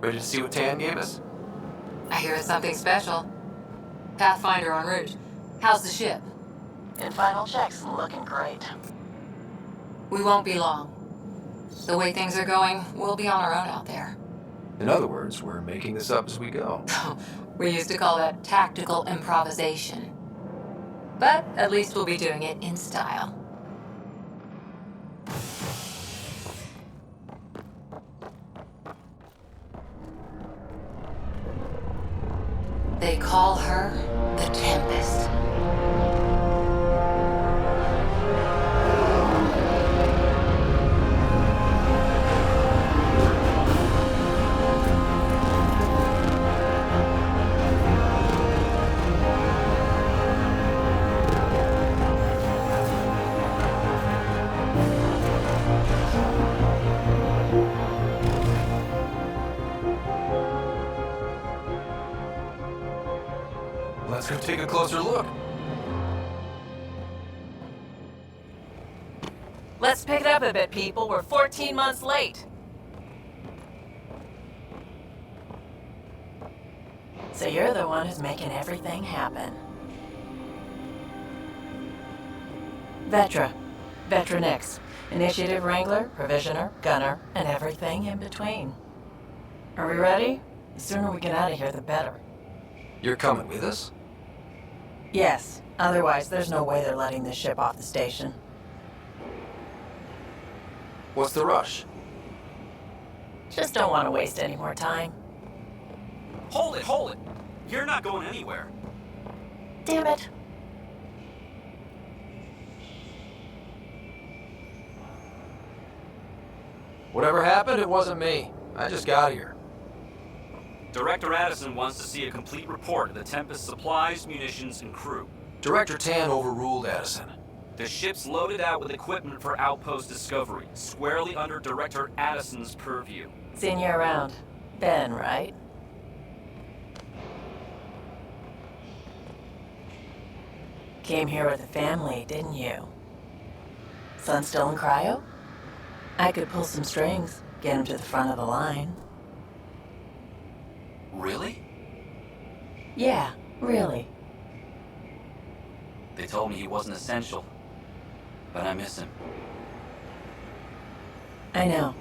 Ready to see what Tan gave us? I hear it's something special. Pathfinder en route. How's the ship? In final checks, looking great. We won't be long. The way things are going, we'll be on our own out there. In other words, we're making this up as we go. We used to call that tactical improvisation. But at least we'll be doing it in style. They call her the Tempest. Let's go take a closer look. Let's pick it up a bit, people. We're 14 months late. So you're the one who's making everything happen. Vetra. Vetronix. Initiative Wrangler, Provisioner, Gunner, and everything in between. Are we ready? The sooner we get out of here, the better. You're coming with us? Yes. Otherwise, there's no way they're letting this ship off the station. What's the rush? Just don't want to waste any more time. Hold it! You're not going anywhere. Damn it. Whatever happened, it wasn't me. I just got here. Director Addison wants to see a complete report of the Tempest's supplies, munitions, and crew. Director Tan overruled Addison. The ship's loaded out with equipment for outpost discovery, squarely under Director Addison's purview. Seen you around. Ben, right? Came here with a family, didn't you? Son still in cryo? I could pull some strings, get him to the front of the line. Really? Yeah, really. They told me he wasn't essential, but I miss him. I know.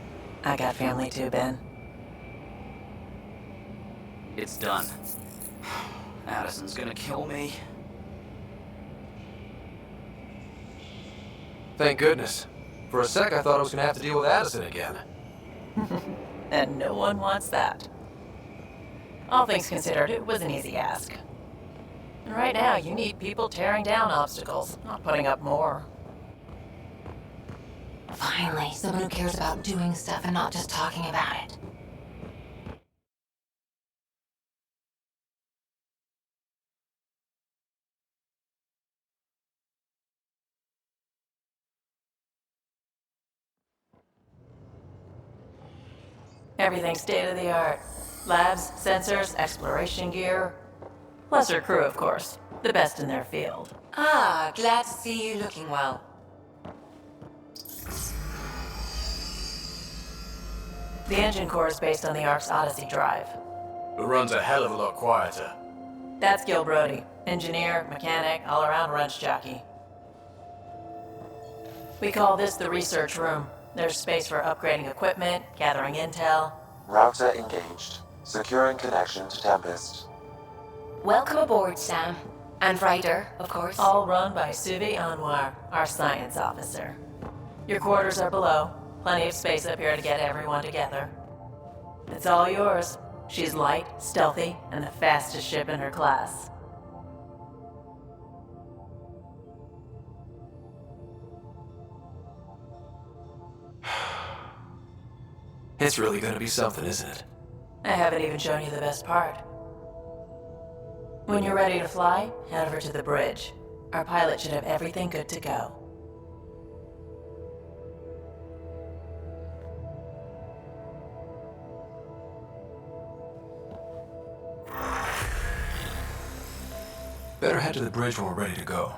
I got family too, Ben. It's done. Addison's gonna kill me. Thank goodness. For a sec, I thought I was gonna have to deal with Addison again. And no one wants that. All things considered, it was an easy ask. And right now, you need people tearing down obstacles, not putting up more. Finally, someone who cares about doing stuff and not just talking about it. Everything's state-of-the-art. Labs, sensors, exploration gear. Plus her crew, of course. The best in their field. Ah, glad to see you looking well. The engine core is based on the Ark's Odyssey drive. It runs a hell of a lot quieter. That's Gil Brody. Engineer, mechanic, all-around wrench jockey. We call this the research room. There's space for upgrading equipment, gathering intel. Router engaged. Securing connection to Tempest. Welcome aboard, Sam. And Ryder, of course. All run by Suvi Anwar, our science officer. Your quarters are below. Plenty of space up here to get everyone together. It's all yours. She's light, stealthy, and the fastest ship in her class. It's really gonna be something, isn't it? I haven't even shown you the best part. When you're ready to fly, head over to the bridge. Our pilot should have everything good to go. Better head to the bridge when we're ready to go.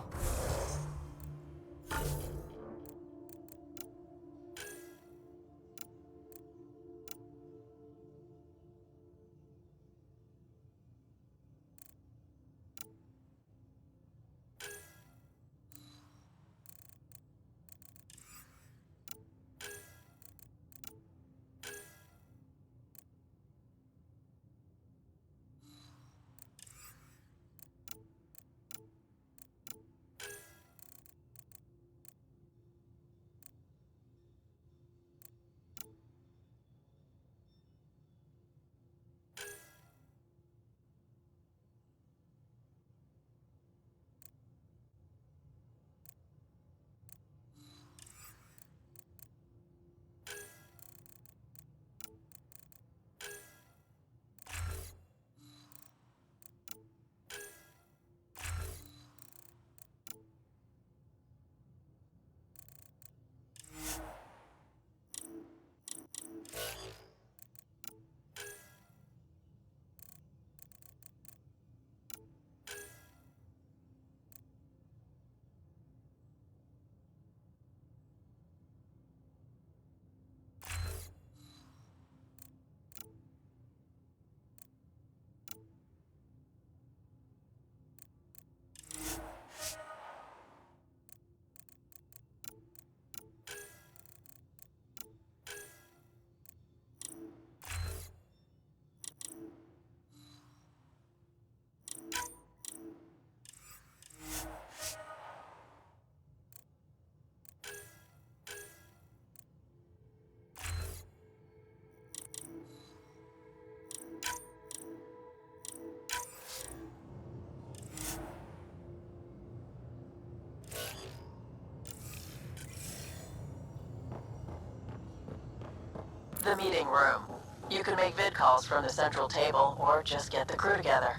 The meeting room. You can make vid calls from the central table, or just get the crew together.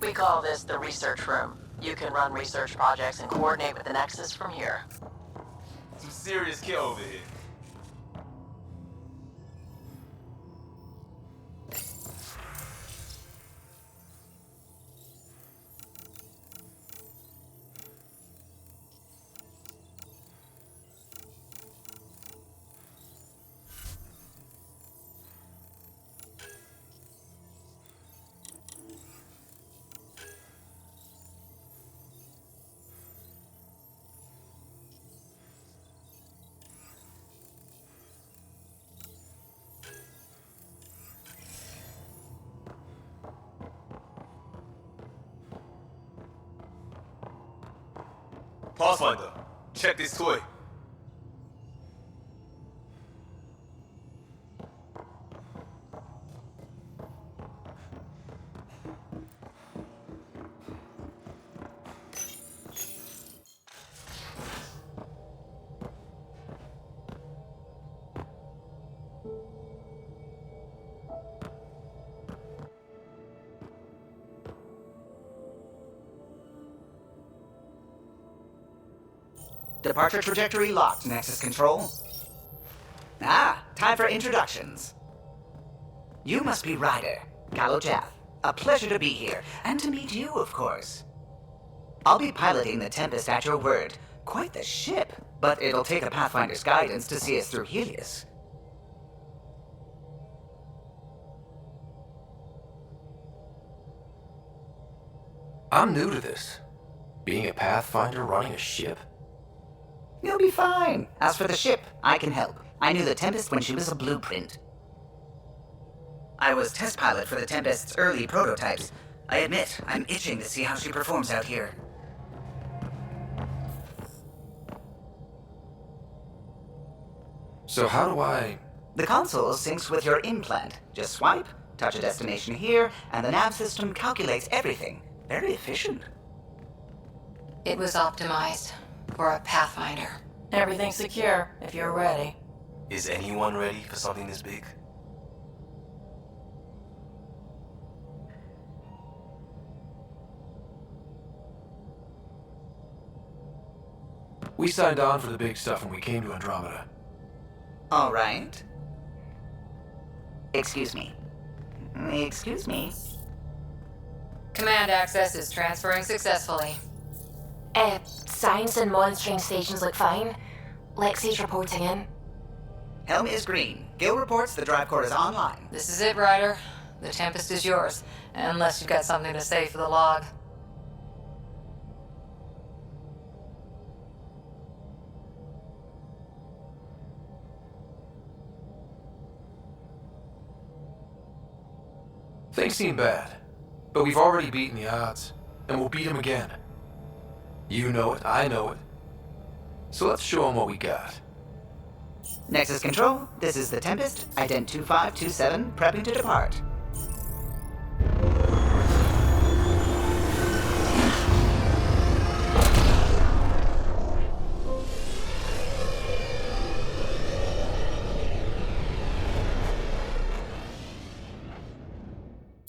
We call this the research room. You can run research projects and coordinate with the Nexus from here. Some serious kill over here. Pathfinder, check this toy. Departure trajectory locked, Nexus Control. Ah, time for introductions. You must be Ryder, Callow Jath. A pleasure to be here, and to meet you, of course. I'll be piloting the Tempest at your word. Quite the ship, but it'll take a Pathfinder's guidance to see us through Helios. I'm new to this. Being a Pathfinder running a ship? You'll be fine. As for the ship, I can help. I knew the Tempest when she was a blueprint. I was test pilot for the Tempest's early prototypes. I admit, I'm itching to see how she performs out here. So how do I... The console syncs with your implant. Just swipe, touch a destination here, and the nav system calculates everything. Very efficient. It was optimized for a Pathfinder. Everything's secure, if you're ready. Is anyone ready for something this big? We signed on for the big stuff when we came to Andromeda. All right. Excuse me. Excuse me. Command access is transferring successfully. Science and monitoring stations look fine. Lexi's reporting in. Helm is green. Gil reports the drive core is online. This is it, Ryder. The Tempest is yours, unless you've got something to say for the log. Things seem bad, but we've already beaten the odds, and we'll beat them again. You know it, I know it. So let's show them what we got. Nexus Control, this is the Tempest, ident 2527, prepping to depart.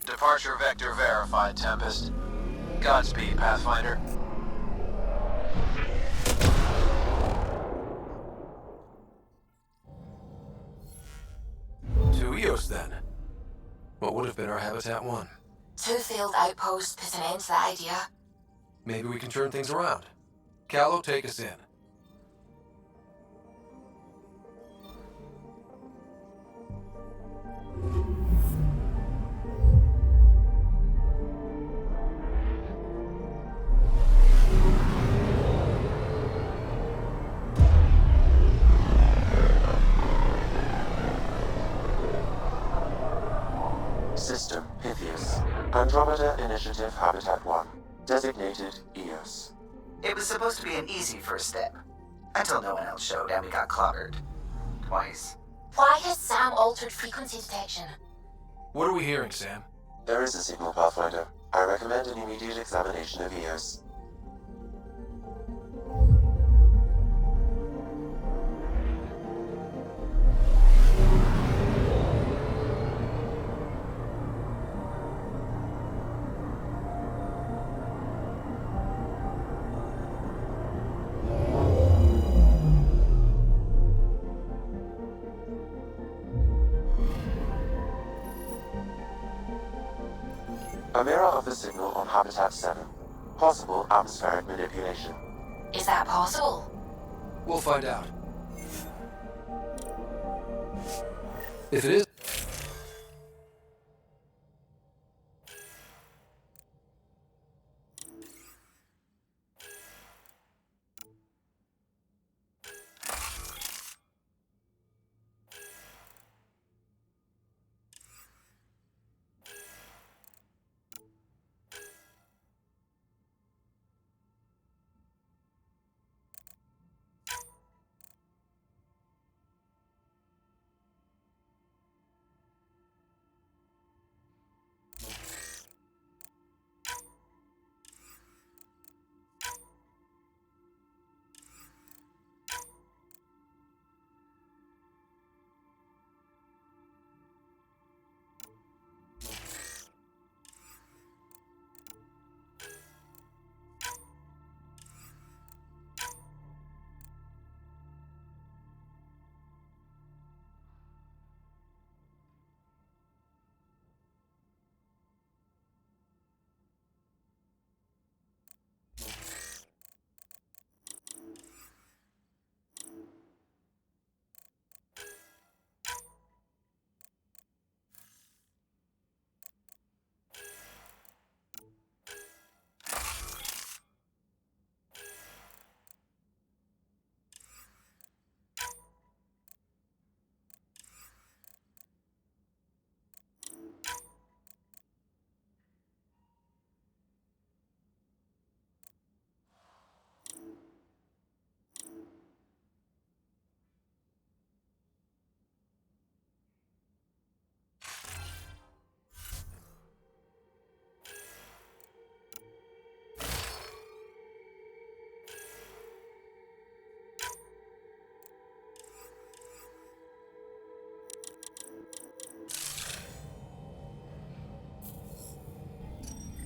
Departure vector verified, Tempest. Godspeed, Pathfinder. To Eos, then. What would have been our Habitat 1? Two failed outposts put an end to that idea. Maybe we can turn things around. Callow, take us in. System Pythias. Andromeda Initiative Habitat 1. Designated Eos. It was supposed to be an easy first step. Until no one else showed and we got clobbered. Twice. Why has Sam altered frequency detection? What are we hearing, Sam? There is a signal, Pathfinder. I recommend an immediate examination of Eos. A mirror of the signal on Habitat 7. Possible atmospheric manipulation. Is that possible? We'll find out. If it is...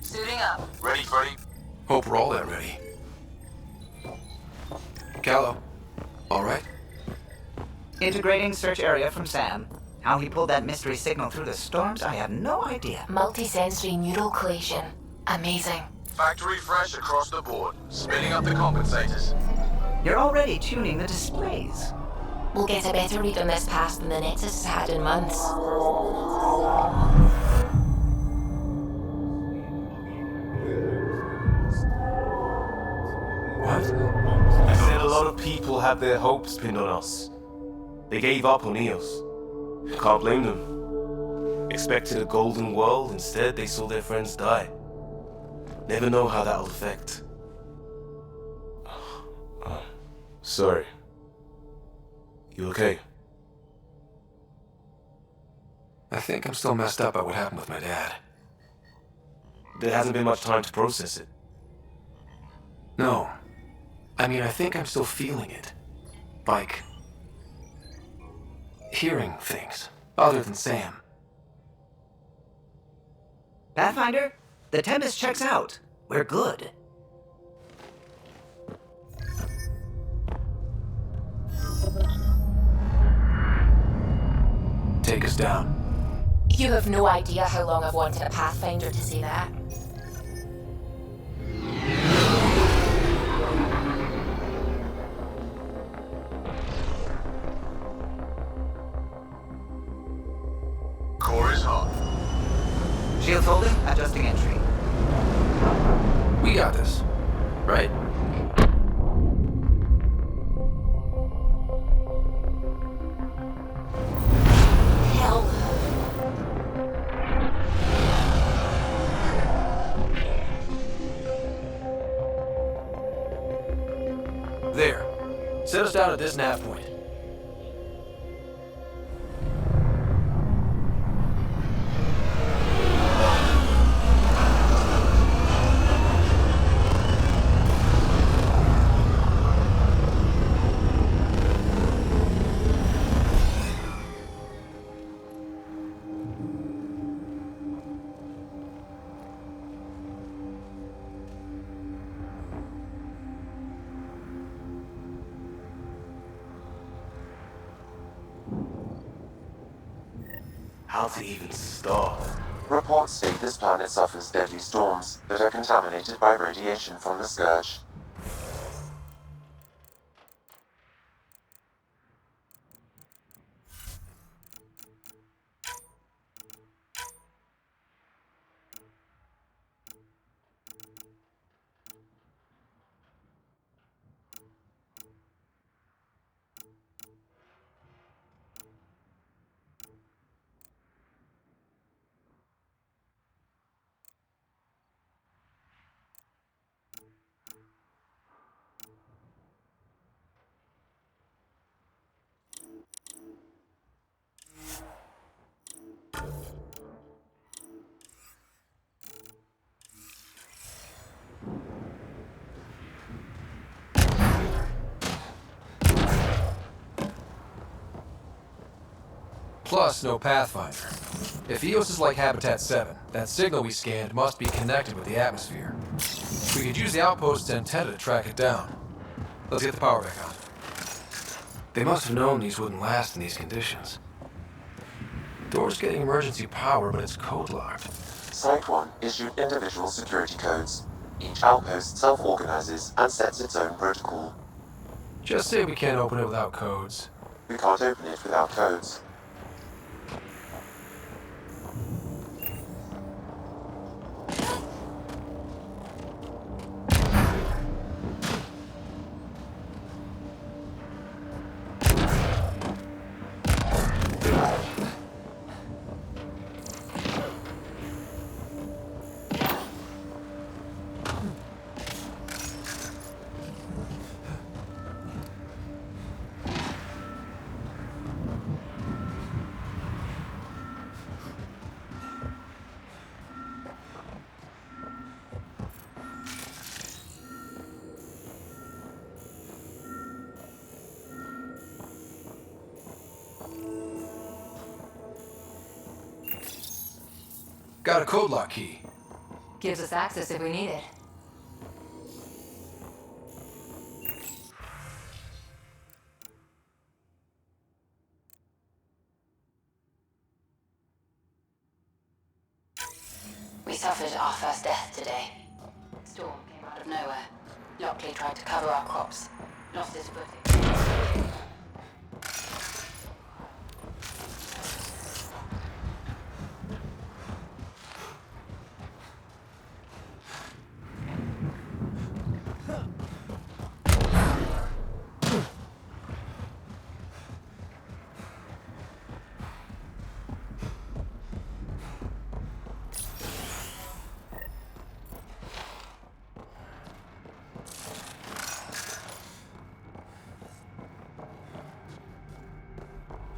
Suiting up. Ready, Freddy? Hope we're all that ready. Callow, all right? Integrating search area from Sam. How he pulled that mystery signal through the storms, I have no idea. Multisensory neural collation. Amazing. Factory fresh across the board. Spinning up the compensators. You're already tuning the displays. We'll get a better read on this pass than the Nexus has had in months. What? I said a lot of people have their hopes pinned on us. They gave up on Eos. Can't blame them. Expected a golden world, instead they saw their friends die. Never know how that'll affect. Sorry. You okay? I think I'm still messed up by what happened with my dad. There hasn't been much time to process it. No. I mean, I think I'm still feeling it. Like... hearing things, other than Sam. Pathfinder, the Tempest checks out. We're good. Take us down. You have no idea how long I've wanted a Pathfinder to say that. Core is hot. Shields holding, adjusting entry. We got this, right? Hell. There. Set us down at this nav point. How to even start? Reports state this planet suffers deadly storms that are contaminated by radiation from the Scourge. Plus, no Pathfinder. If EOS is like Habitat 7, that signal we scanned must be connected with the atmosphere. We could use the outpost's antenna to track it down. Let's get the power back on. They must have known these wouldn't last in these conditions. Door's getting emergency power, but it's code-locked. Site 1 issued individual security codes. Each outpost self-organizes and sets its own protocol. Just say we can't open it without codes. We can't open it without codes. Got a code lock key. Gives us access if we need it. We suffered our first death today. Storm came out of nowhere. Lockley tried to cover our crops. Lost his footing.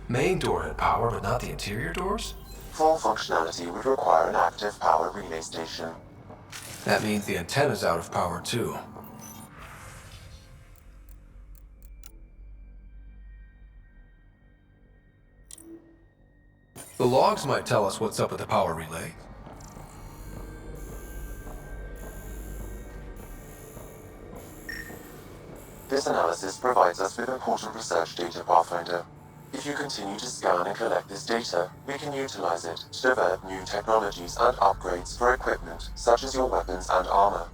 Main door had power, but not the interior doors? Full functionality would require an active power relay station. That means the antenna's out of power, too. The logs might tell us what's up with the power relay. This analysis provides us with important research data, Pathfinder. If you continue to scan and collect this data, we can utilize it to develop new technologies and upgrades for equipment, such as your weapons and armor.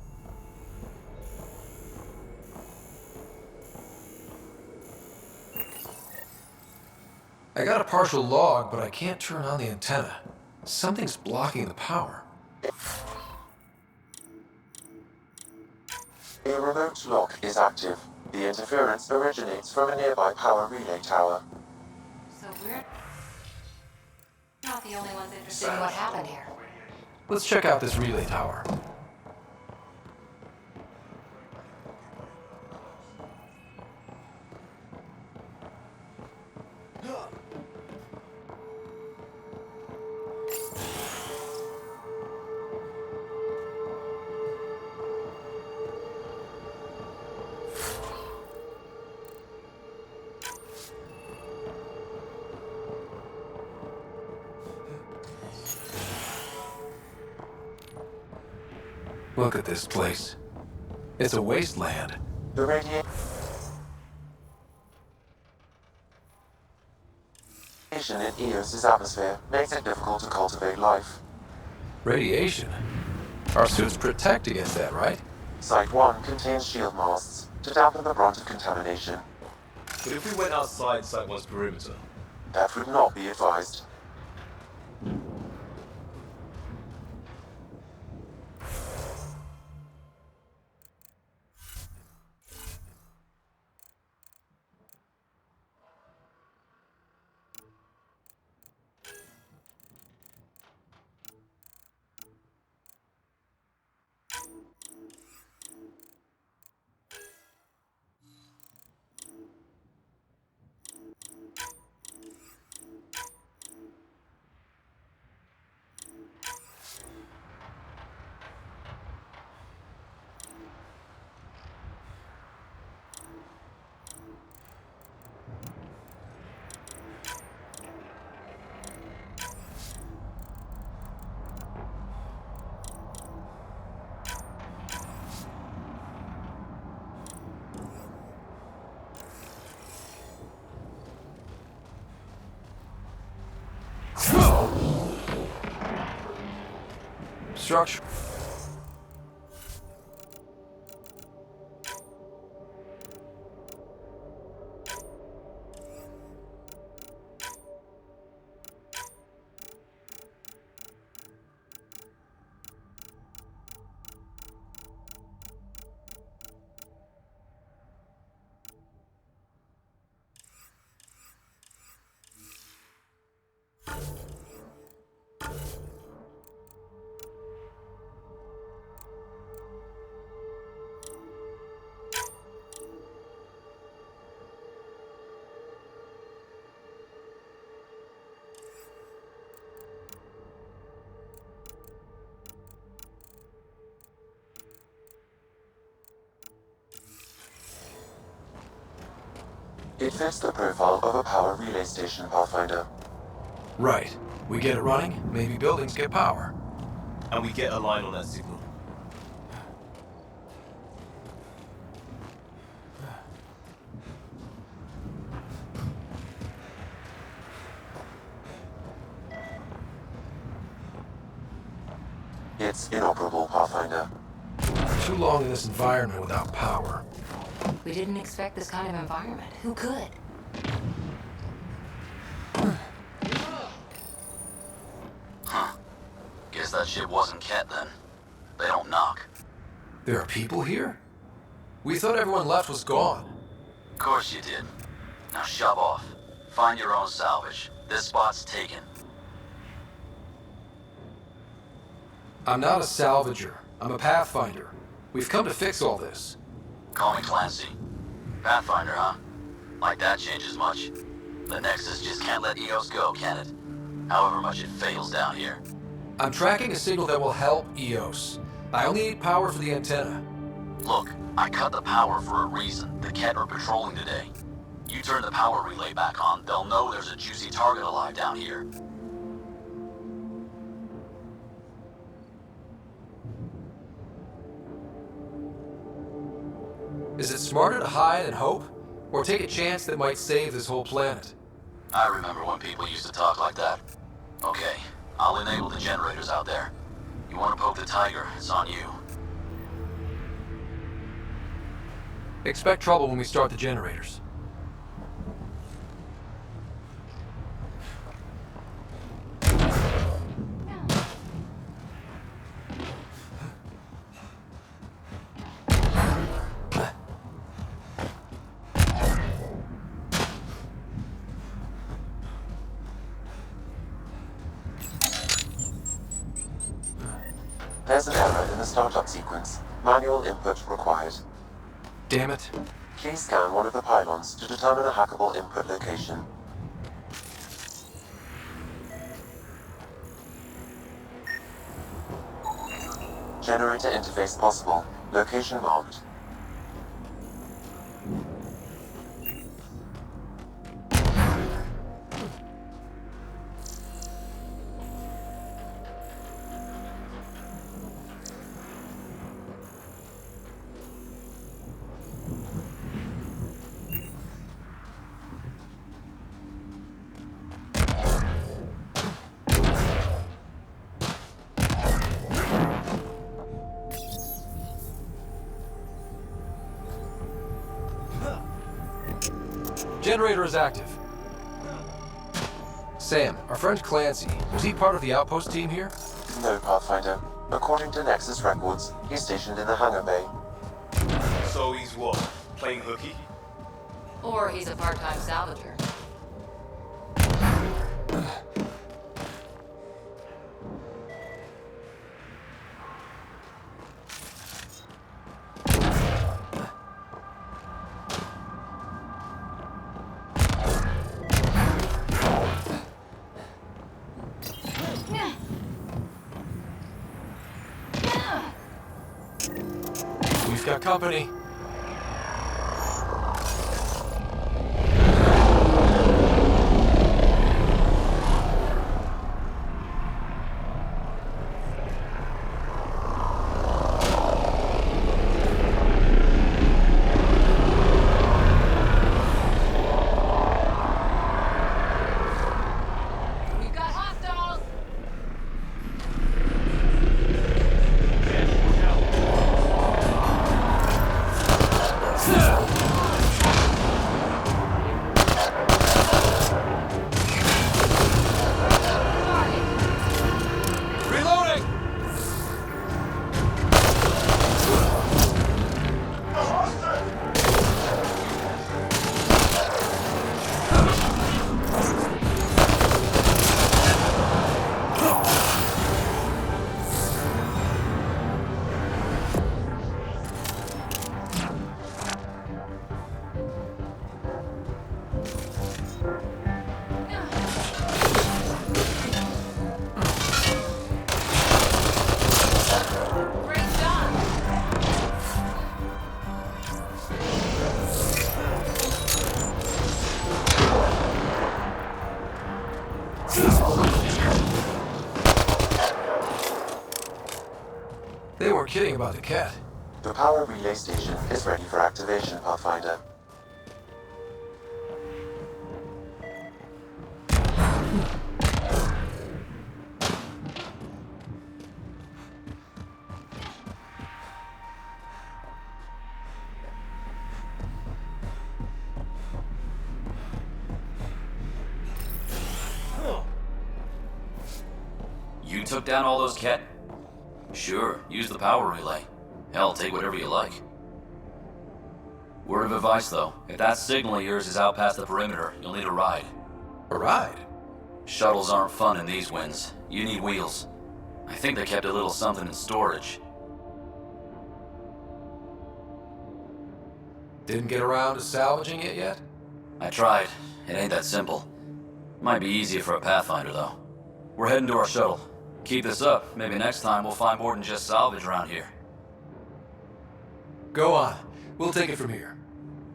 I got a partial log, but I can't turn on the antenna. Something's blocking the power. A remote lock is active. The interference originates from a nearby power relay tower. So we're not the only ones interested in what happened here. Let's check out this relay tower. Look at this place. It's a wasteland. The radiation in Eos's atmosphere makes it difficult to cultivate life. Radiation? Our suits protect against that, right? Site 1 contains shield masts to dampen the brunt of contamination. But if we went outside Site 1's perimeter, That would not be advised. Structure. It fits the profile of a power relay station, Pathfinder. Right. We get it running, maybe buildings get power. and we get a line on that signal. It's inoperable, Pathfinder. Too long in this environment without power. We didn't expect this kind of environment. Who could? Guess that ship wasn't Ket then. They don't knock. There are people here? We thought everyone left was gone. Of course you did. Now shove off. Find your own salvage. This spot's taken. I'm not a salvager. I'm a pathfinder. We've come to fix all this. Call me Clancy. Pathfinder, huh? Like that changes much. The Nexus just can't let EOS go, can it? However much it fails down here. I'm tracking a signal that will help EOS. I only need power for the antenna. Look, I cut the power for a reason. The Ket are patrolling today. You turn the power relay back on, they'll know there's a juicy target alive down here. Is it smarter to hide and hope? Or take a chance that might save this whole planet? I remember when people used to talk like that. Okay, I'll enable the generators out there. You want to poke the tiger, it's on you. Expect trouble when we start the generators. There's an error in the startup sequence. Manual input required. Damn it. Please scan one of the pylons to determine a hackable input location. Generator interface possible. Location marked. Generator is active. Sam, our friend Clancy, was he part of the outpost team here? No, Pathfinder. According to Nexus records, he's stationed in the hangar bay. So he's what? Playing hooky? Or he's a part-time salvager. We've got company. We've got hostiles! Reloading! Great job! They weren't kidding about the cat. The power relay station is ready for activation, Pathfinder. You took down all those cat? Sure, use the power relay. Hell, take whatever you like. Word of advice though, if that signal of yours is out past the perimeter, you'll need a ride. A ride? Shuttles aren't fun in these winds. You need wheels. I think they kept a little something in storage. Didn't get around to salvaging it yet? I tried. It ain't that simple. Might be easier for a Pathfinder though. We're heading to our shuttle. Keep this up, maybe next time we'll find more than just salvage around here. Go on. We'll take it from here.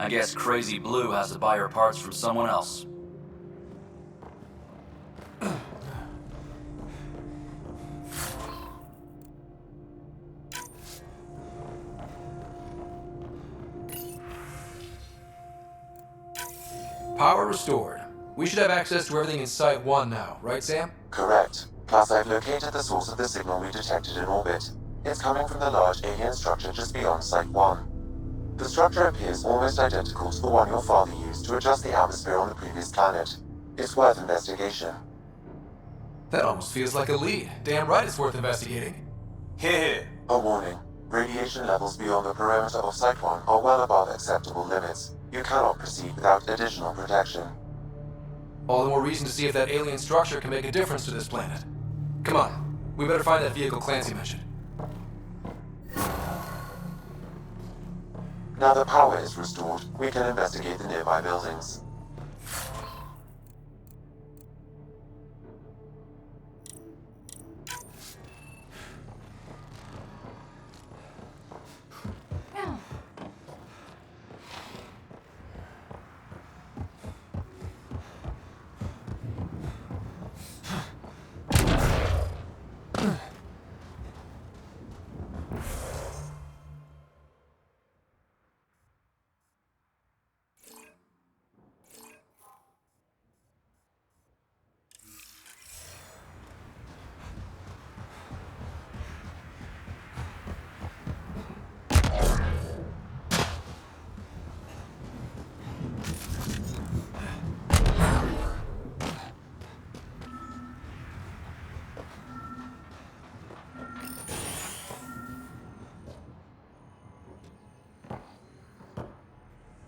I guess Crazy Blue has to buy her parts from someone else. Power restored. We should have access to everything in Site 1 now, right, Sam? Correct. Plus, I've located the source of the signal we detected in orbit. It's coming from the large alien structure just beyond Site 1. The structure appears almost identical to the one your father used to adjust the atmosphere on the previous planet. It's worth investigation. That almost feels like a lead. Damn right it's worth investigating. Here. A warning. Radiation levels beyond the perimeter of Site 1 are well above acceptable limits. You cannot proceed without additional protection. All the more reason to see if that alien structure can make a difference to this planet. Come on. We better find that vehicle Clancy mentioned. Now the power is restored, we can investigate the nearby buildings.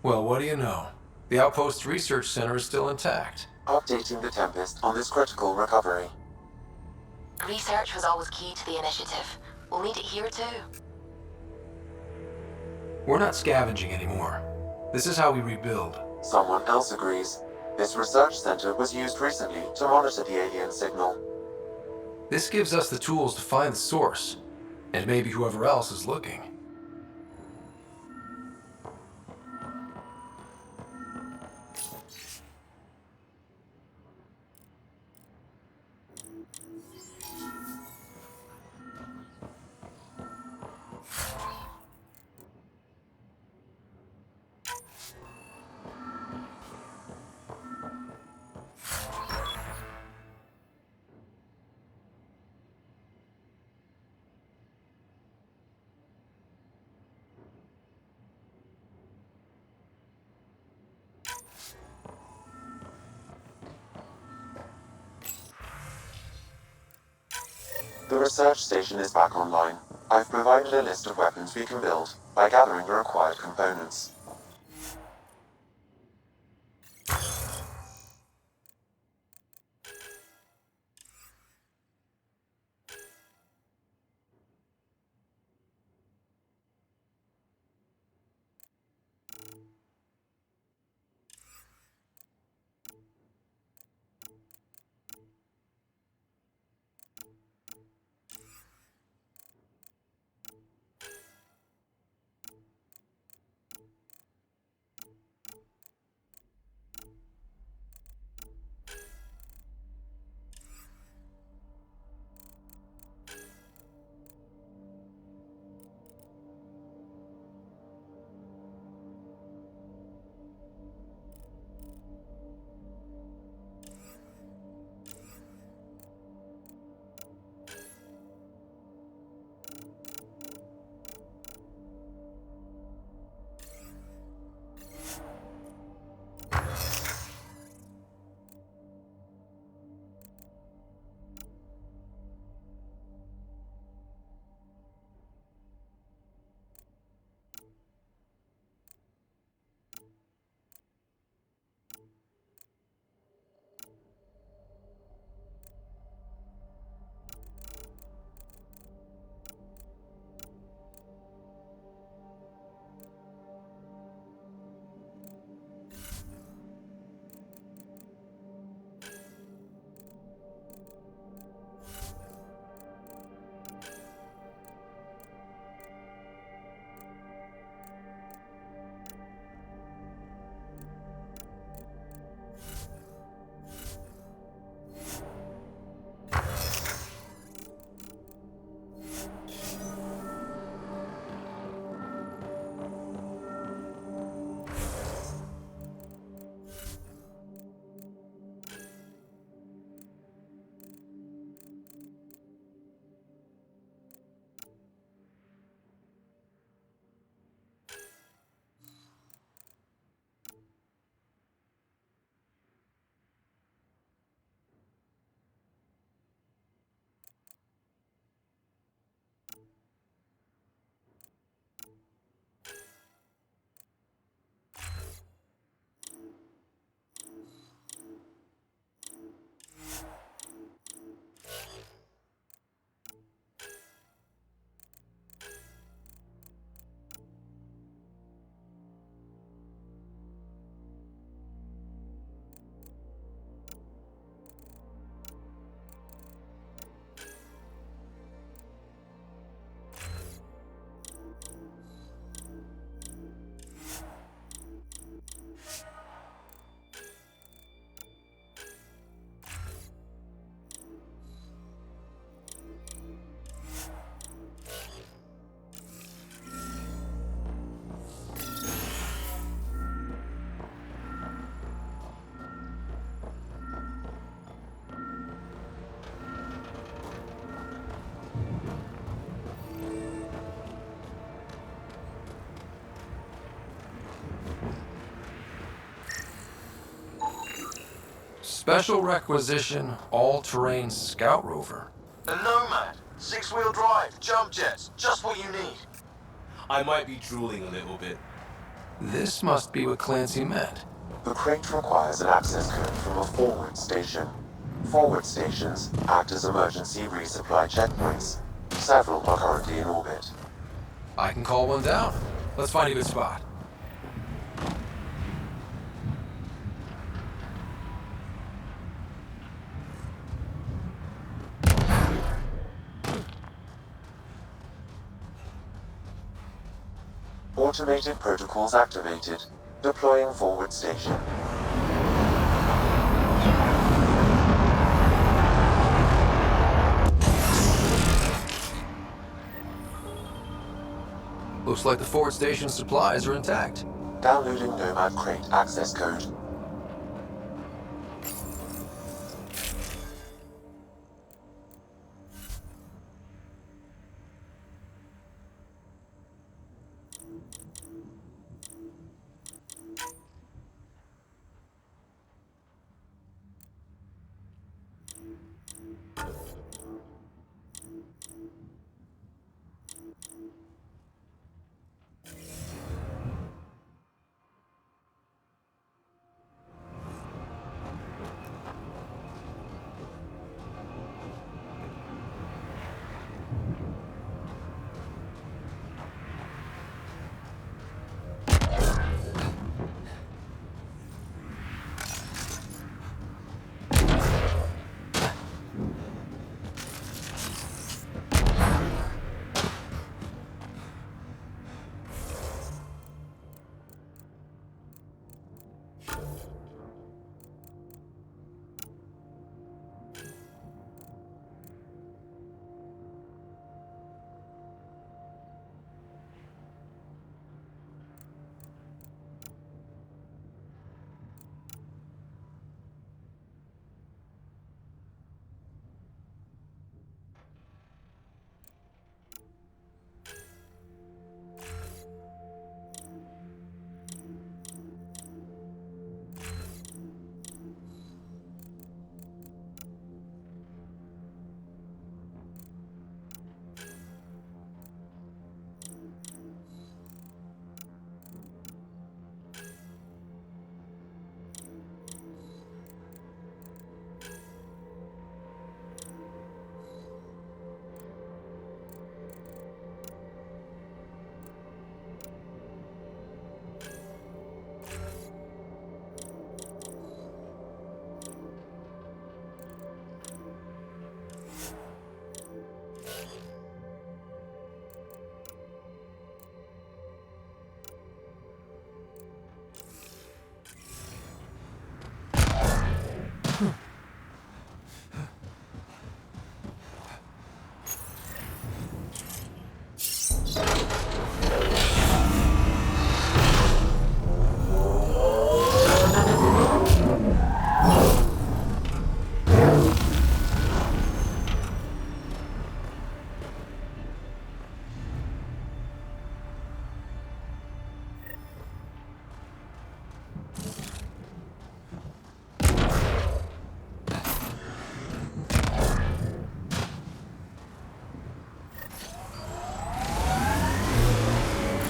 Well, what do you know? The Outpost Research Center is still intact. Updating the Tempest on this critical recovery. Research was always key to the initiative. We'll need it here too. We're not scavenging anymore. This is how we rebuild. Someone else agrees. This research center was used recently to monitor the alien signal. This gives us the tools to find the source, and maybe whoever else is looking. The research station is back online. I've provided a list of weapons we can build by gathering the required components. Special requisition, all-terrain scout rover. A Nomad, 6-wheel drive, jump jets, just what you need. I might be drooling a little bit. This must be what Clancy meant. The crate requires an access code from a forward station. Forward stations act as emergency resupply checkpoints. Several are currently in orbit. I can call one down. Let's find a good spot. Automated protocols activated. Deploying forward station. Looks like the forward station supplies are intact. Downloading Nomad crate access code.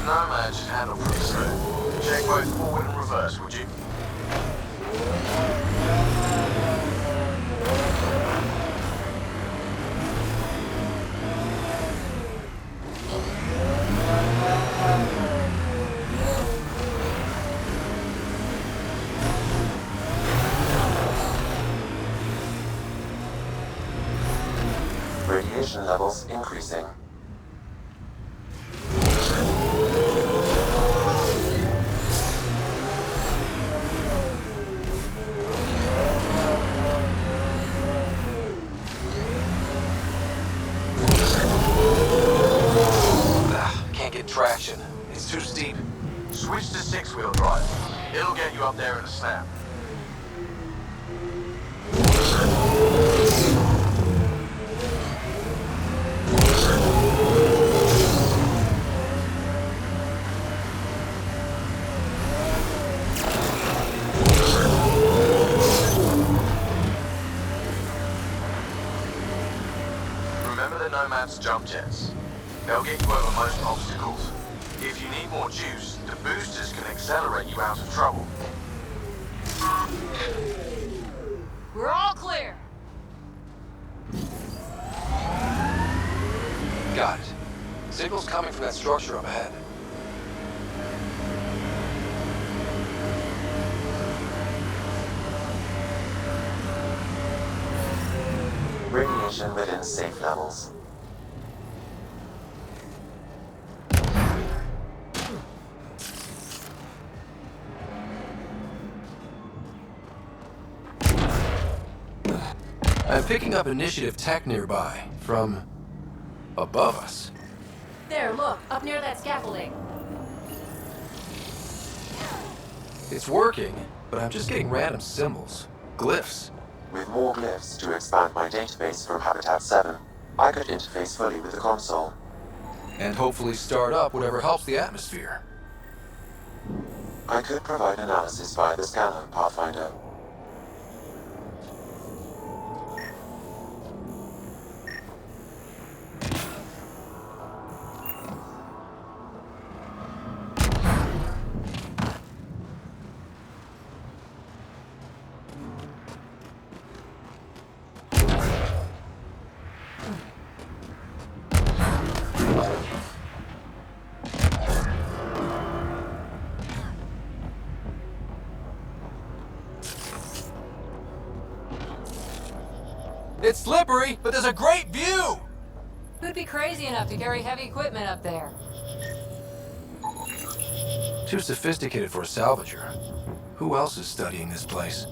Nomad should handle pretty smooth. Check both forward and reverse, would you? Radiation levels increasing. Can't get traction. It's too steep. Switch to six-wheel drive. It'll get you up there in a snap. Remember the Nomad's jump jets. They'll get you over most obstacles. If you need more juice, the boosters can accelerate you out of trouble. We're all clear. Got it. Signal's coming from that structure up ahead. Radiation within safe levels. I'm picking up initiative tech nearby, from above us. There, look, up near that scaffolding. It's working, but I'm just getting random symbols, glyphs. With more glyphs to expand my database from Habitat 7, I could interface fully with the console. And hopefully start up whatever helps the atmosphere. I could provide analysis via the scanner, Pathfinder. It's slippery, but there's a great view! Who'd be crazy enough to carry heavy equipment up there? Too sophisticated for a salvager. Who else is studying this place?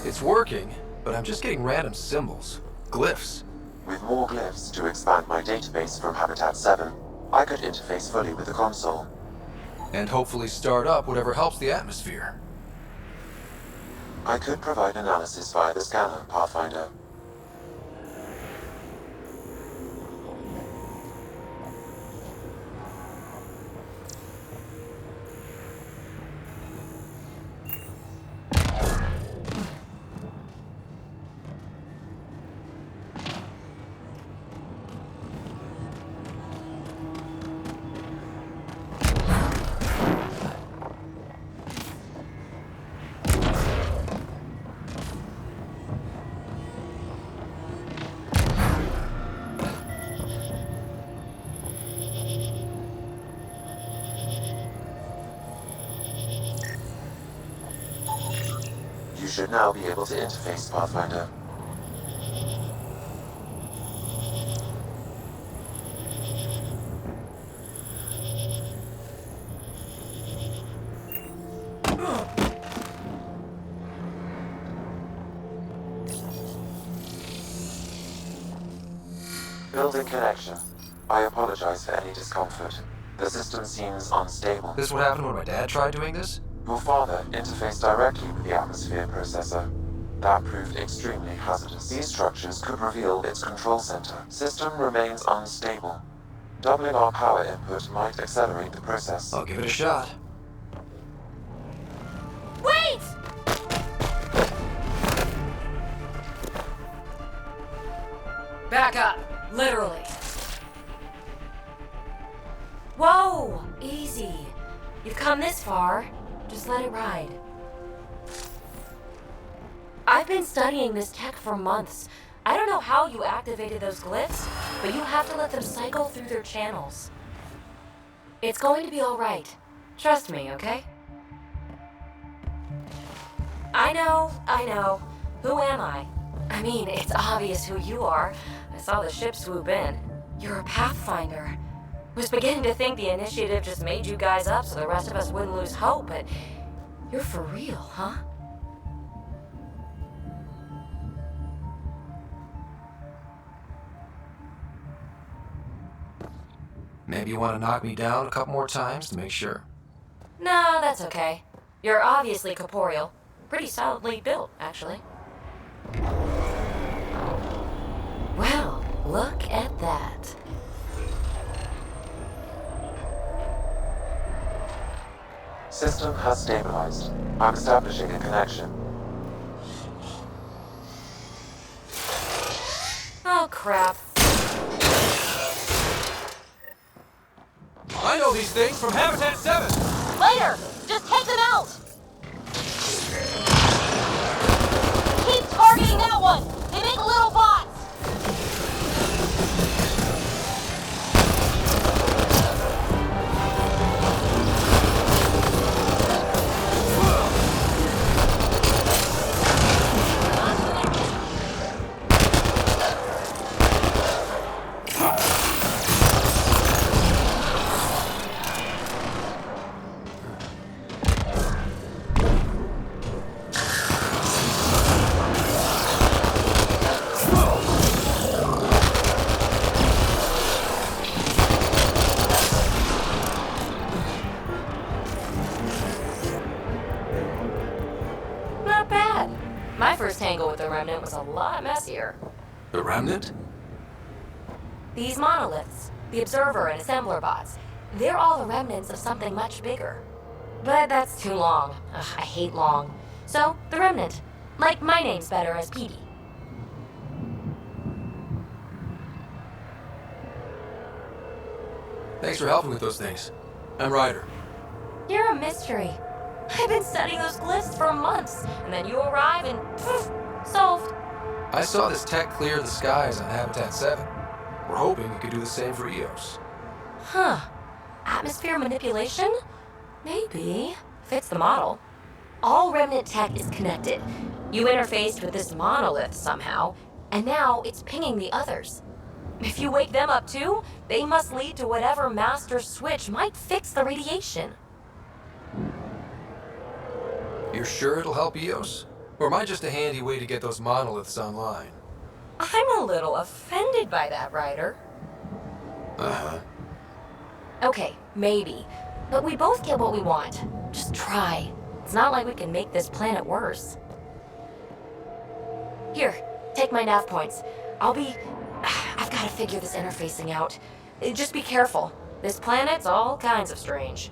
It's working, but I'm just getting random symbols, glyphs. With more glyphs to expand my database from Habitat 7, I could interface fully with the console. And hopefully start up whatever helps the atmosphere. I could provide analysis via the scanner, Pathfinder. You should now be able to interface, Pathfinder. Building connection. I apologize for any discomfort. The system seems unstable. This is what happened when my dad tried doing this? Your father interfaced directly with the atmosphere processor. That proved extremely hazardous. These structures could reveal its control center. System remains unstable. Doubling our power input might accelerate the process. I'll give it a shot. Wait! Back up, literally. Whoa! Easy. You've come this far. Just let it ride. I've been studying this tech for months. I don't know how you activated those glyphs, but you have to let them cycle through their channels. It's going to be all right. Trust me, okay? I know. Who am I? I mean, it's obvious who you are. I saw the ship swoop in. You're a Pathfinder. Was beginning to think the initiative just made you guys up so the rest of us wouldn't lose hope, but you're for real, huh? Maybe you want to knock me down a couple more times to make sure. No, that's okay. You're obviously corporeal. Pretty solidly built, actually. Well, look at that. System has stabilized. I'm establishing a connection. Oh, crap. I know these things from Habitat 7! Later! Just take them out! Keep targeting that one! They make little bots! Not bad. My first tangle with the Remnant was a lot messier. The Remnant? These monoliths, the Observer and Assembler bots, they're all the remnants of something much bigger. But that's too long. Ugh, I hate long. So, the Remnant. Like my name's better as Petey. Thanks for helping with those things. I'm Ryder. You're a mystery. I've been studying those glyphs for months, and then you arrive and poof, solved. I saw this tech clear the skies on Habitat 7. We're hoping it could do the same for EOS. Huh. Atmosphere manipulation? Maybe. Fits the model. All Remnant tech is connected. You interfaced with this monolith somehow, and now it's pinging the others. If you wake them up too, they must lead to whatever master switch might fix the radiation. You're sure it'll help EOS? Or am I just a handy way to get those monoliths online? I'm a little offended by that, Ryder. Uh-huh. Okay, maybe. But we both get what we want. Just try. It's not like we can make this planet worse. Here, take my nav points. I've got to figure this interfacing out. Just be careful. This planet's all kinds of strange.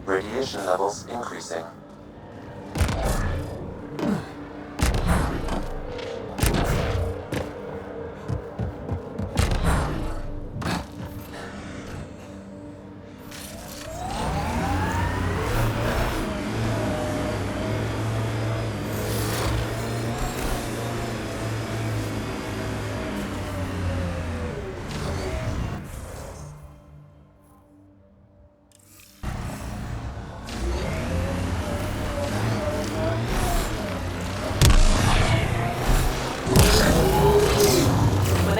Radiation levels increasing.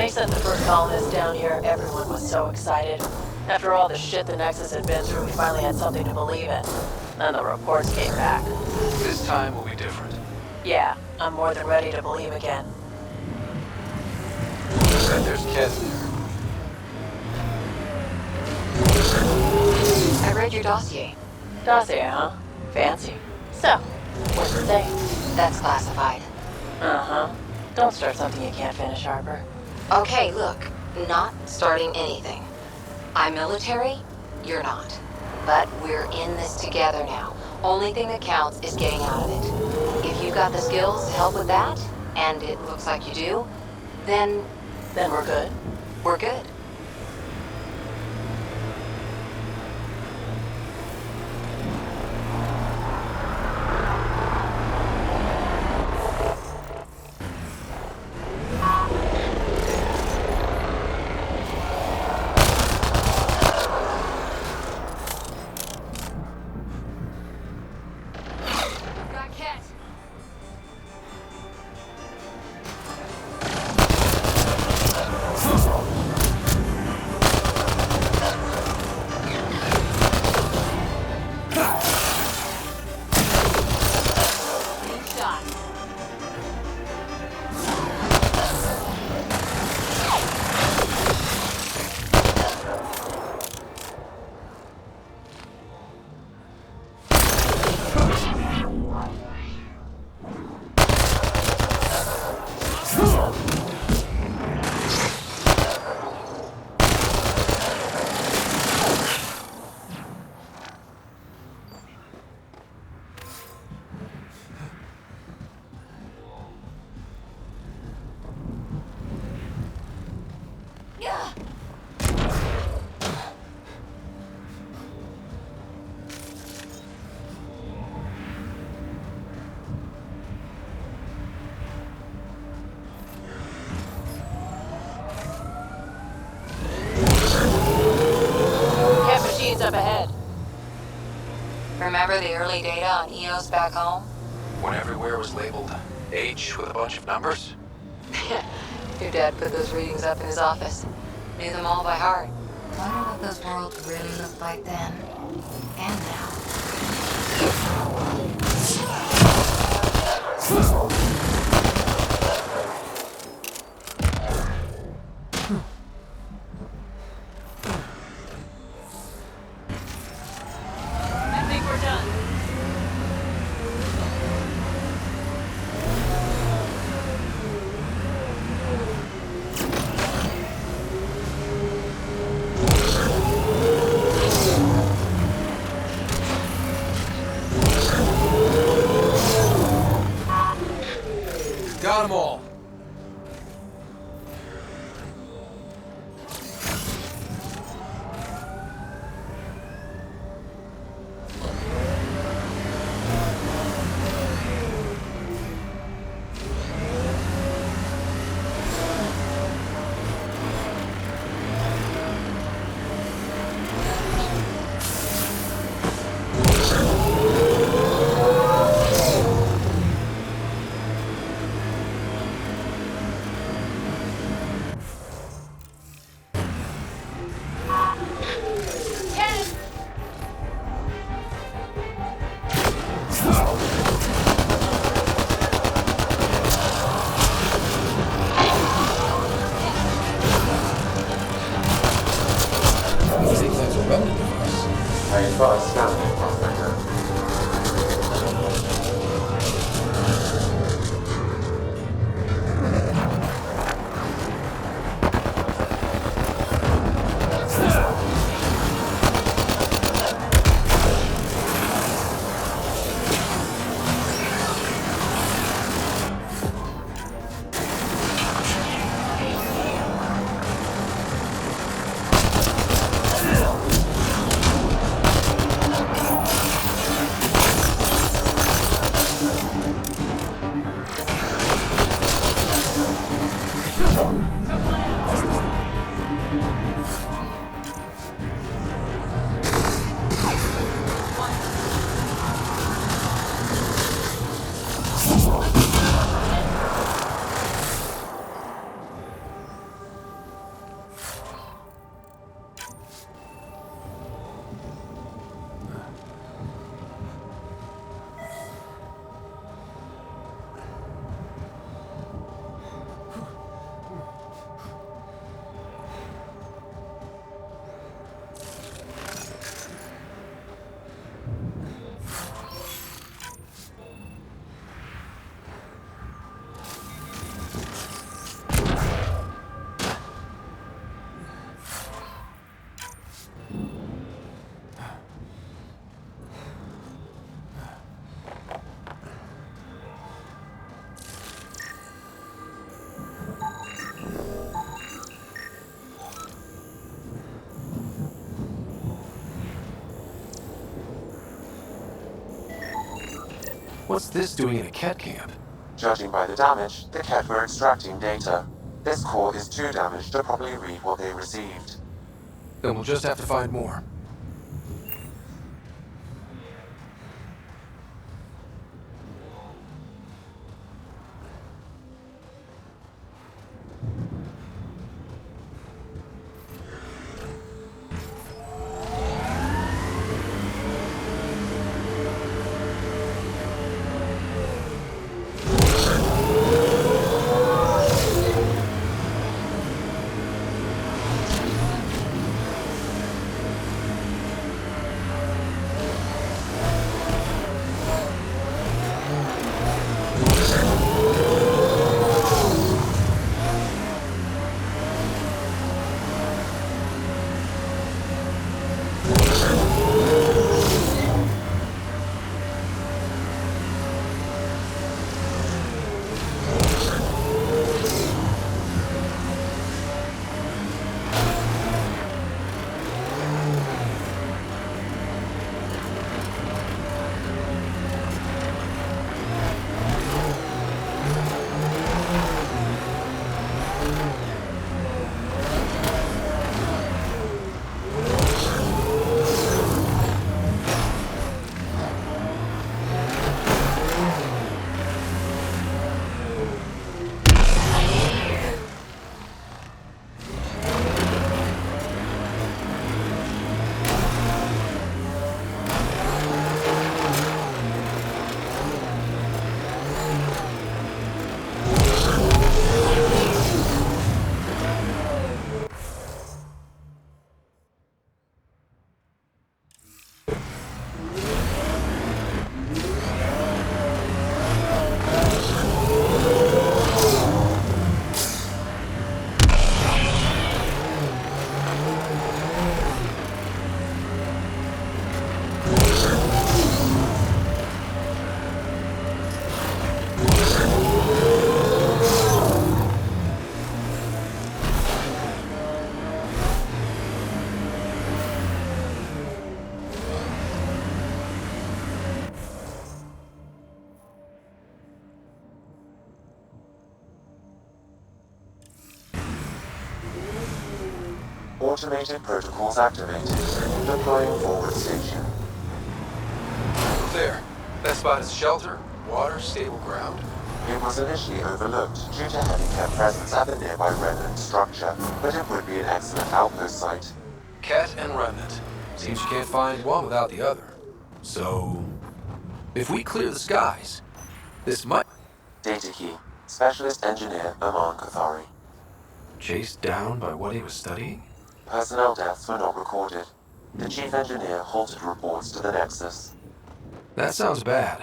Sent the first colonists down here, everyone was so excited. After all the shit the Nexus had been through, we finally had something to believe in. Then the reports came back. This time will be different. Yeah, I'm more than ready to believe again. You said there's Kes there. I read your dossier. Dossier, huh? Fancy. So, what's it say? That's classified. Uh-huh. Don't start something you can't finish, Harper. Okay, look, not starting anything. I'm military, you're not. But we're in this together now. Only thing that counts is getting out of it. If you've got the skills to help with that, and it looks like you do, then we're good. We're good. up ahead. Remember the early data on EOS back home? When everywhere was labeled H with a bunch of numbers? Your dad put those readings up in his office. Knew them all by heart. Wonder what those worlds really looked like then. And now. I think we're done. Got them all. I think that's a remnant device. I advise scanning, Pathfinder. What's this doing in a cat camp? Judging by the damage, the Ket were extracting data. This core is too damaged to properly read what they received. Then we'll just have to find more. Automated protocols activated. Deploying forward station. There. That spot is shelter, water, stable ground. It was initially overlooked due to heavy Ket presence at the nearby Remnant structure, but it would be an excellent outpost site. Ket and Remnant. Seems you can't find one without the other. So, if we clear the skies, this might... Data key. Specialist Engineer Aman Kathari. Chased down by what he was studying? Personnel deaths were not recorded. The Chief Engineer halted reports to the Nexus. That sounds bad,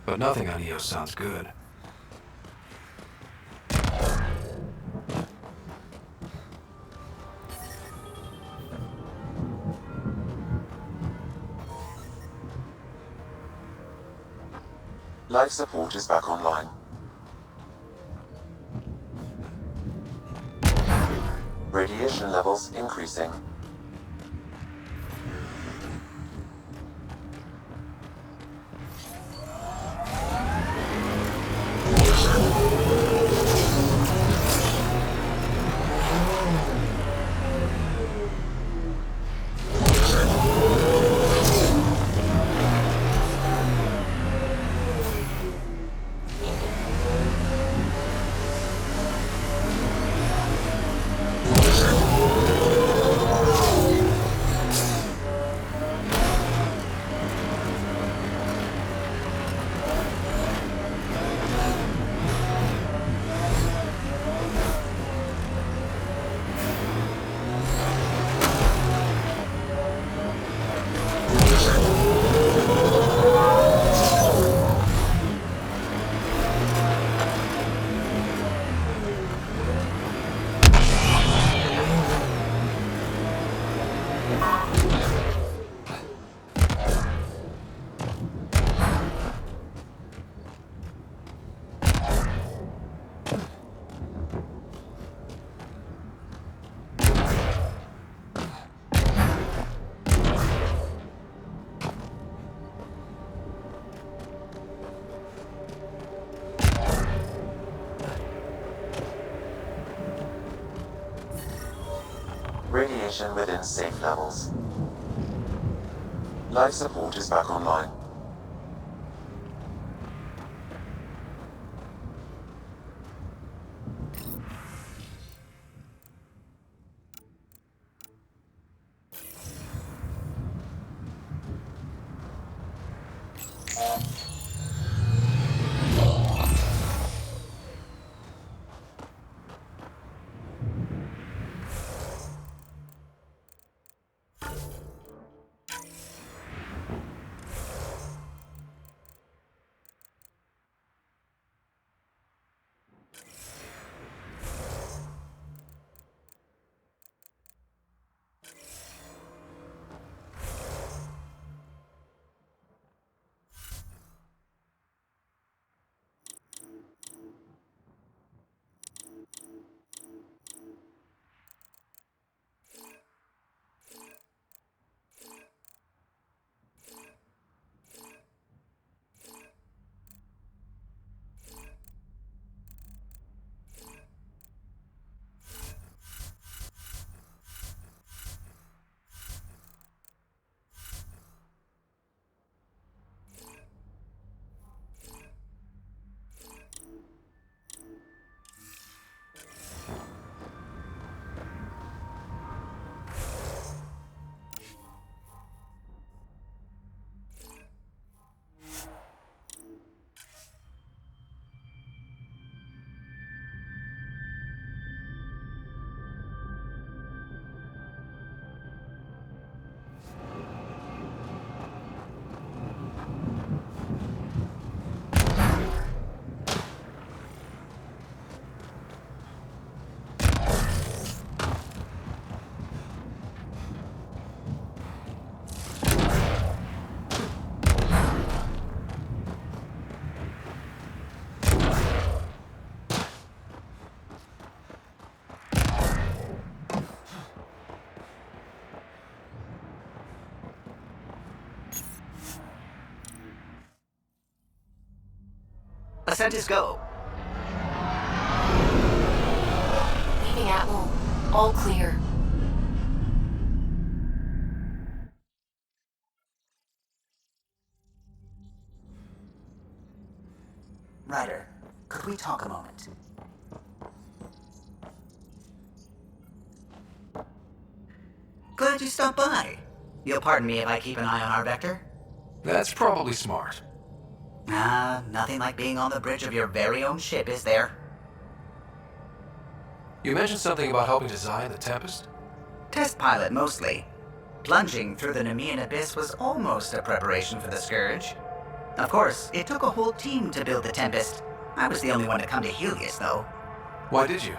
but nothing on EOS sounds good. Life support is back online. Radiation levels increasing. Radiation within safe levels. Life support is back online. Ascent is go. Leaving Atwell. All clear. talk a moment. Glad you stopped by. You'll pardon me if I keep an eye on our vector? That's probably smart. Nothing like being on the bridge of your very own ship, is there? You mentioned something about helping design the Tempest? Test pilot, mostly. Plunging through the Nemean abyss was almost a preparation for the Scourge. Of course, it took a whole team to build the Tempest. I was the only one to come to Helios, though. Why did you?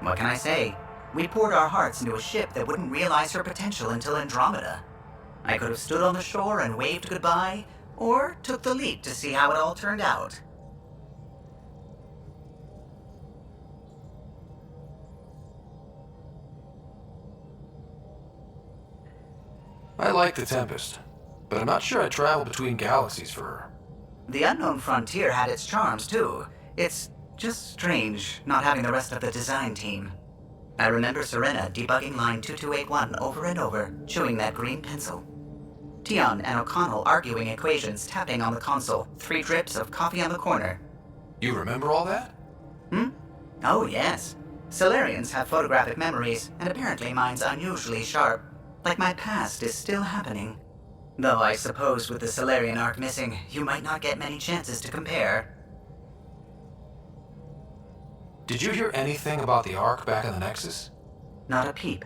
What can I say? We poured our hearts into a ship that wouldn't realize her potential until Andromeda. I could have stood on the shore and waved goodbye, or took the leap to see how it all turned out. I like the Tempest, but I'm not sure I'd travel between galaxies for her. The unknown frontier had its charms, too. It's just strange not having the rest of the design team. I remember Serena debugging line 2281 over and over, chewing that green pencil. Tion and O'Connell arguing equations, tapping on the console, 3 drips of coffee on the corner. You remember all that? Oh, yes. Solarians have photographic memories, and apparently mine's unusually sharp. Like my past is still happening. Though I suppose with the Solarian arc missing, you might not get many chances to compare. Did you hear anything about the Ark back in the Nexus? Not a peep.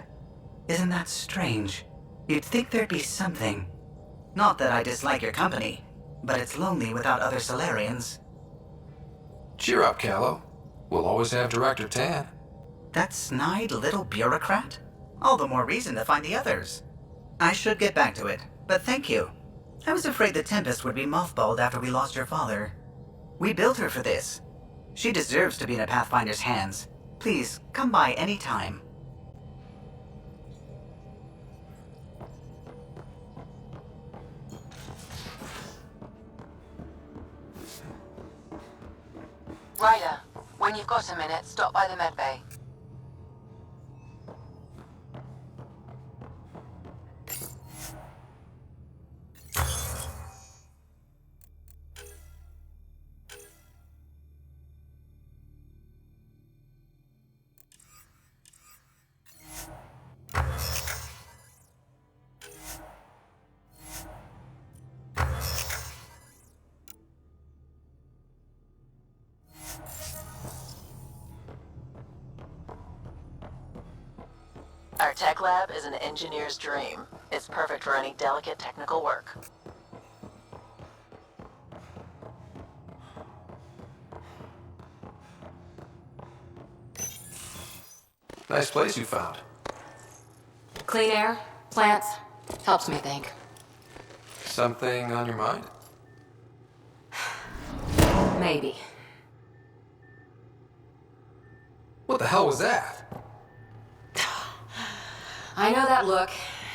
Isn't that strange? You'd think there'd be something. Not that I dislike your company, but it's lonely without other Solarians. Cheer up, Callow. We'll always have Director Tan. That snide little bureaucrat? All the more reason to find the others. I should get back to it, but thank you. I was afraid the Tempest would be mothballed after we lost your father. We built her for this. She deserves to be in a Pathfinder's hands. Please, come by any time. Ryder, when you've got a minute, stop by the medbay. Our tech lab is an engineer's dream. It's perfect for any delicate technical work. Nice place you found. Clean air, plants, helps me think. Something on your mind? Maybe. What the hell was that? I know that look.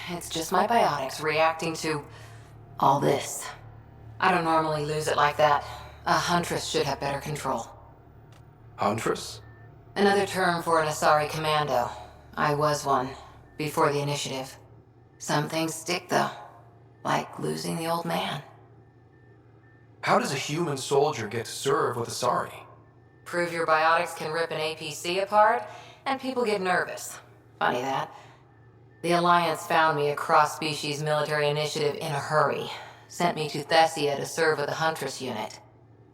It's just my biotics reacting to all this. I don't normally lose it like that. A huntress should have better control. Huntress? Another term for an Asari commando. I was one, before the initiative. Some things stick, though. Like losing the old man. How does a human soldier get to serve with Asari? Prove your biotics can rip an APC apart, and people get nervous. Funny that. The Alliance found me a cross-species military initiative in a hurry. Sent me to Thessia to serve with the Huntress unit.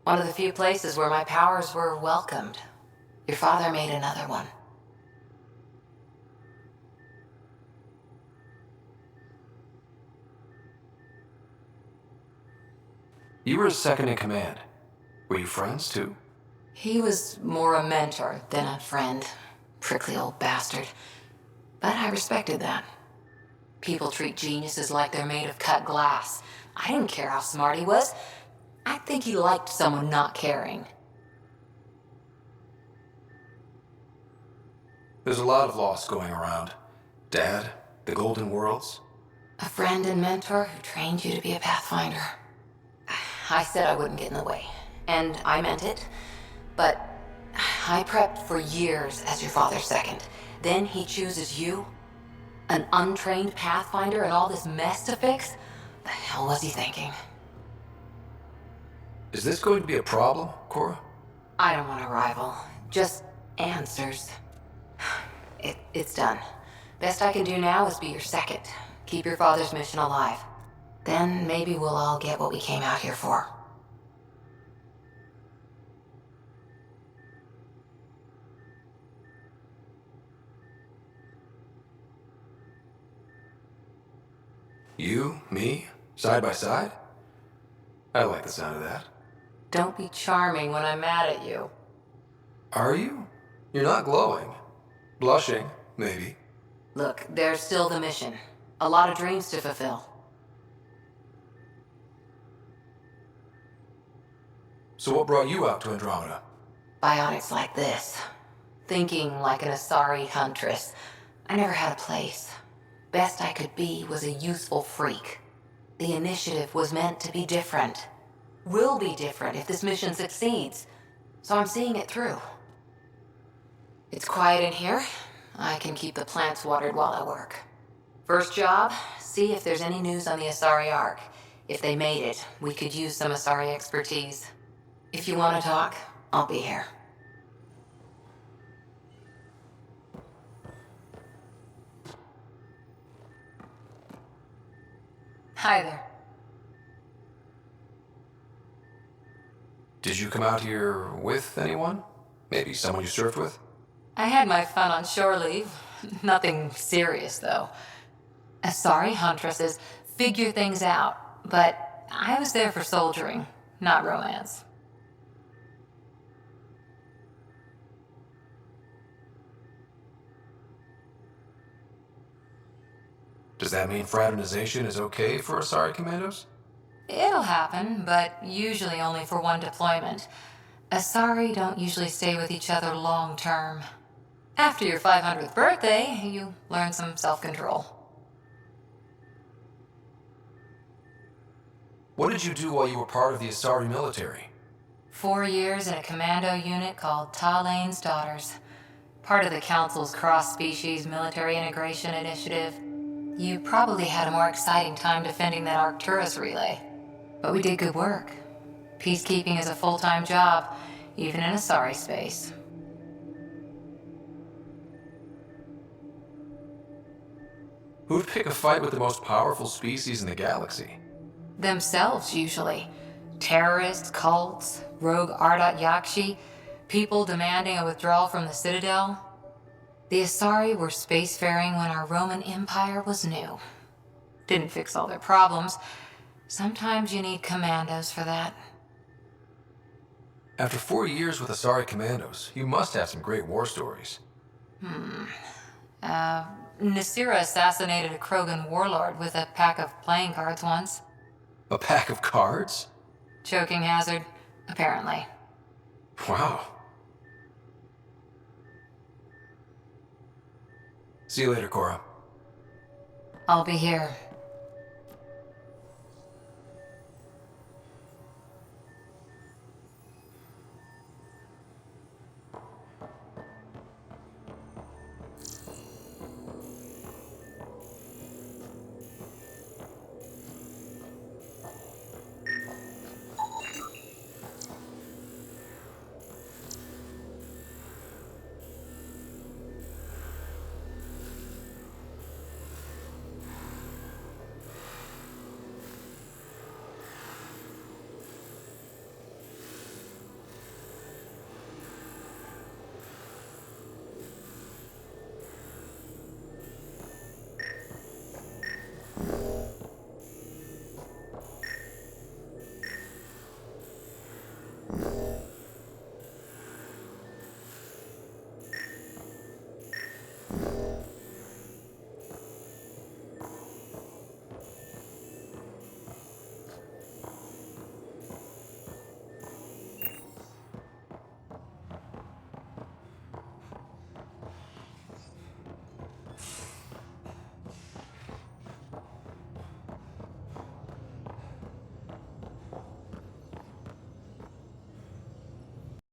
One of the few places where my powers were welcomed. Your father made another one. You were his second in command. Were you friends, too? He was more a mentor than a friend. Prickly old bastard. But I respected that. People treat geniuses like they're made of cut glass. I didn't care how smart he was. I think he liked someone not caring. There's a lot of loss going around. Dad, the Golden Worlds. A friend and mentor who trained you to be a Pathfinder. I said I wouldn't get in the way, and I meant it. But I prepped for years as your father's second. Then he chooses you? An untrained Pathfinder and all this mess to fix? The hell was he thinking? Is this going to be a problem, Cora? I don't want a rival. Just answers. It's done. Best I can do now is be your second. Keep your father's mission alive. Then maybe we'll all get what we came out here for. You, me, side by side? I like the sound of that. Don't be charming when I'm mad at you. Are you? You're not glowing. Blushing, maybe. Look, there's still the mission. A lot of dreams to fulfill. So what brought you out to Andromeda? Bionics like this. Thinking like an Asari huntress. I never had a place. Best I could be was a useful freak. The initiative was meant to be different. Will be different if this mission succeeds. So I'm seeing it through. It's quiet in here. I can keep the plants watered while I work. First job, see if there's any news on the Asari Ark. If they made it, we could use some Asari expertise. If you want to talk, I'll be here. Hi there. Did you come out here with anyone? Maybe someone you served with? I had my fun on shore leave. Nothing serious, though. Asari huntresses figure things out, but I was there for soldiering, not romance. Does that mean fraternization is okay for Asari commandos? It'll happen, but usually only for one deployment. Asari don't usually stay with each other long term. After your 500th birthday, you learn some self-control. What did you do while you were part of the Asari military? 4 years in a commando unit called Talane's Daughters. Part of the Council's cross-species military integration initiative. You probably had a more exciting time defending that Arcturus relay. But we did good work. Peacekeeping is a full-time job, even in Asari space. Who'd pick a fight with the most powerful species in the galaxy? Themselves, usually. Terrorists, cults, rogue Ardat Yakshi, people demanding a withdrawal from the Citadel. The Asari were spacefaring when our Roman Empire was new. Didn't fix all their problems. Sometimes you need commandos for that. After 4 years with Asari commandos, you must have some great war stories. Nasira assassinated a Krogan warlord with a pack of playing cards once. A pack of cards? Choking hazard, apparently. Wow. See you later, Cora. I'll be here.